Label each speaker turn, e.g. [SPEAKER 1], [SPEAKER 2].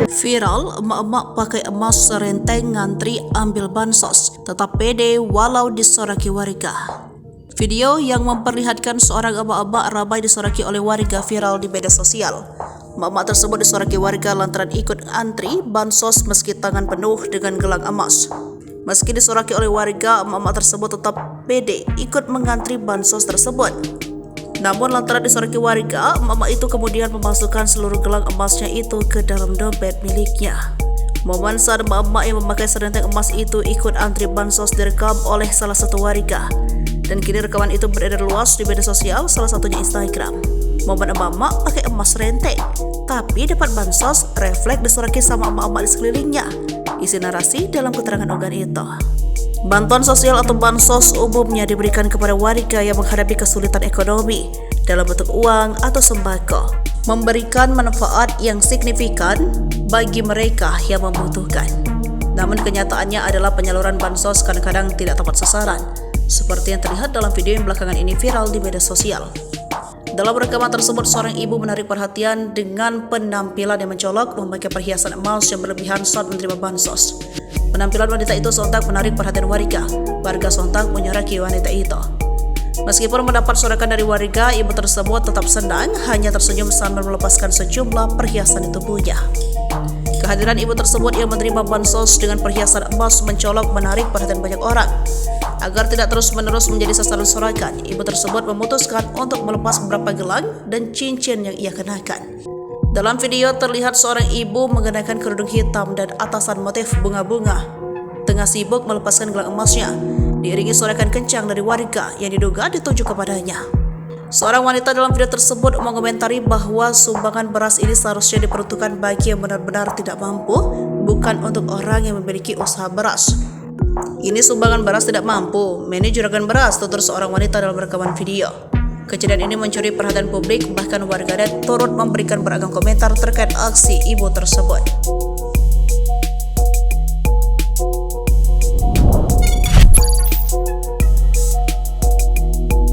[SPEAKER 1] Viral, emak-emak pakai emas serenteng ngantri ambil bansos, tetap pede walau disoraki warga. Video yang memperlihatkan seorang emak-emak ramai disoraki oleh warga viral di media sosial. Emak-emak tersebut disoraki warga lantaran ikut antri bansos meski tangan penuh dengan gelang emas. Meski disoraki oleh warga, emak-emak tersebut tetap pede ikut mengantri bansos tersebut. Namun lantaran disoraki warga, emak-emak itu kemudian memasukkan seluruh gelang emasnya itu ke dalam dompet miliknya. Momen saat emak-emak yang memakai serenteng emas itu ikut antri bansos direkam oleh salah satu warga. Dan kini rekaman itu beredar luas di media sosial, salah satunya Instagram. Momen emak-emak pakai emas renteng, tapi dapat bansos refleks disoraki sama emak-emak di sekelilingnya. Isi narasi dalam keterangan unggahan itu. Bantuan sosial atau bansos umumnya diberikan kepada warga yang menghadapi kesulitan ekonomi dalam bentuk uang atau sembako, memberikan manfaat yang signifikan bagi mereka yang membutuhkan. Namun kenyataannya adalah penyaluran bansos kadang-kadang tidak tepat sasaran, seperti yang terlihat dalam video yang belakangan ini viral di media sosial. Dalam rekaman tersebut, seorang ibu menarik perhatian dengan penampilan yang mencolok memakai perhiasan emas yang berlebihan saat menerima bansos. Penampilan wanita itu sontak menarik perhatian warga. Warga sontak menyoraki wanita itu. Meskipun mendapat sorakan dari warga, ibu tersebut tetap senang, hanya tersenyum sambil melepaskan sejumlah perhiasan di tubuhnya. Kehadiran ibu tersebut yang menerima bansos dengan perhiasan emas mencolok menarik perhatian banyak orang. Agar tidak terus-menerus menjadi sasaran sorakan, ibu tersebut memutuskan untuk melepas beberapa gelang dan cincin yang ia kenakan. Dalam video terlihat seorang ibu mengenakan kerudung hitam dan atasan motif bunga-bunga, tengah sibuk melepaskan gelang emasnya, diiringi sorakan kencang dari warga yang diduga dituju kepadanya. Seorang wanita dalam video tersebut mengomentari bahwa sumbangan beras ini seharusnya diperuntukkan bagi yang benar-benar tidak mampu, bukan untuk orang yang memiliki usaha beras. Ini sumbangan beras tidak mampu, menu juragan beras, tutur seorang wanita dalam rekaman video. Kejadian ini mencuri perhatian publik, bahkan warganet turut memberikan beragam komentar terkait aksi ibu tersebut.